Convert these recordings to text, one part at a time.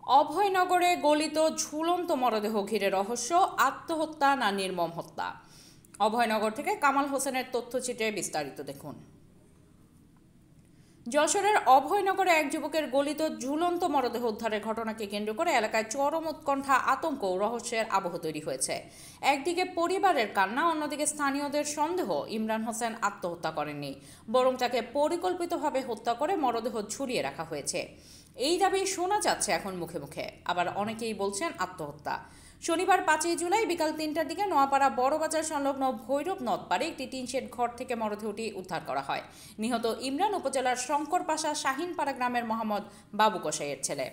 অভয়নগরে গলিত ঝুলন্ত মরদেহ ঘিরে রহস্য, আত্মহত্যা না নির্মম হত্যা। অভয়নগর থেকে কামাল হোসেনের তথ্যচিত্রে বিস্তারিত দেখুন। যশোরের অভয়নগরে এক যুবকের গলিত ঝুলন্ত মরদেহ উদ্ধারের ঘটনাকে কেন্দ্র করে এলাকায় চরম উৎকণ্ঠা, আতঙ্ক ও রহস্যের আবহ তৈরি হয়েছে। একদিকে পরিবারের কান্না, অন্যদিকে স্থানীয়দের সন্দেহ ইমরান হোসেন আত্মহত্যা করেননি, বরং তাকে পরিকল্পিতভাবে হত্যা করে মরদেহ ঝুলিয়ে রাখা হয়েছে। এই দাবি শোনা যাচ্ছে এখন মুখে মুখে, আবার অনেকেই বলছেন আত্মহত্যা। শনিবার 5ই জুলাই বিকাল 3টার দিকে নোয়াপাড়া বড়বাজার সংলগ্ন ভৈরব নদপাড়ে একটি টিনশেড ঘর থেকে মরদেহটি উদ্ধার করা হয়। নিহত ইমরান উপজেলার শঙ্করপাশা শাহিনপাড়া গ্রামের মোহাম্মদ বাবু কসাইয়ের ছেলে।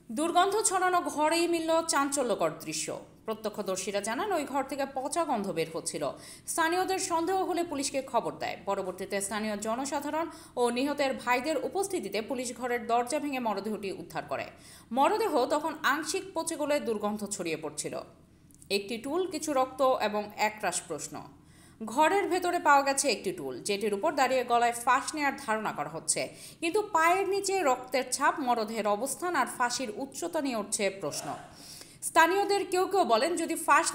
দুর্গন্ধ ছড়ানো ঘরেই মিলল চাঞ্চল্যকর দৃশ্য। প্রত্যক্ষদর্শীরা জানান, ওই ঘর থেকে পচা গন্ধ বের হচ্ছিল। স্থানীয়দের সন্দেহ হলে পুলিশকে খবর দেয়। পরবর্তীতে স্থানীয় জনসাধারণ ও নিহতের ভাইদের উপস্থিতিতে পুলিশ ঘরের দরজা ভেঙে মরদেহটি উদ্ধার করে। মরদেহ তখন আংশিক পচে গলে দুর্গন্ধ ছড়িয়ে পড়ছিল। একটি টুল, কিছু রক্ত এবং একরাশ প্রশ্ন। ঘরের ভেতরে পাওয়া গেছে একটি টুল, যেটির উপর দাঁড়িয়ে গলায় ফাঁস নেওয়ার ধারণা করা হচ্ছে, কিন্তু পায়ের নিচে রক্তের ছাপ, মরদেহের অবস্থান আর ফাঁসির উচ্চতা নিয়ে উঠছে প্রশ্ন। স্থানীয়দের কেউ কেউ বলেন, যদি ফাঁস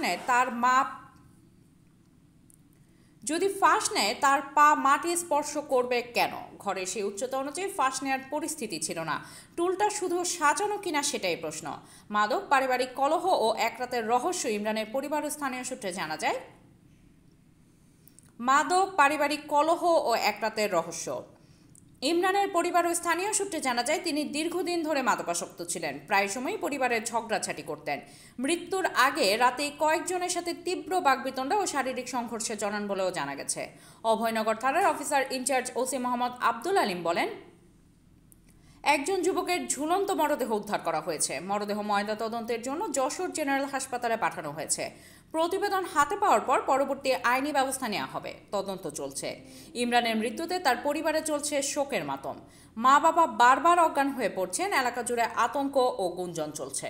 নেয় তার পা মাটি স্পর্শ করবে কেন? ঘরের সেই উচ্চতা অনুযায়ী ফাঁস নেওয়ার পরিস্থিতি ছিল না। টুলটা শুধু সাজানো কিনা সেটাই প্রশ্ন। মাদক, পারিবারিক কলহ ও এক রাতের রহস্য ইমরানের পরিবার ও স্থানীয় সূত্রে জানা যায়। ইমরানের পরিবার ও স্থানীয় সূত্রে জানা যায়, তিনি দীর্ঘদিন ধরে মাদকাসক্ত ছিলেন। প্রায় সময়ই পরিবারের ঝগড়াঝাটি করতেন। মৃত্যুর আগে রাতে কয়েকজনের সাথে তীব্র বাকবিতণ্ডা ও শারীরিক সংঘর্ষে জড়ান বলেও জানা গেছে। অভয়নগর থানার officer in charge OC Mohammad Abdul Alim বলেন, একজন যুবকের ঝুলন্ত মরদেহ উদ্ধার করা হয়েছে। মরদেহ ময়নাতদন্তের জন্য যশোর জেনারেল হাসপাতালে পাঠানো হয়েছে। প্রতিবেদন হাতে পাওয়ার পর পরবর্তী আইনি ব্যবস্থা নেওয়া হবে। তদন্ত চলছে। ইমরানের মৃত্যুতে তার পরিবারে চলছে শোকের মাতম। মা বাবা বারবার অজ্ঞান হয়ে পড়ছেন। এলাকা জুড়ে আতঙ্ক ও গুঞ্জন চলছে।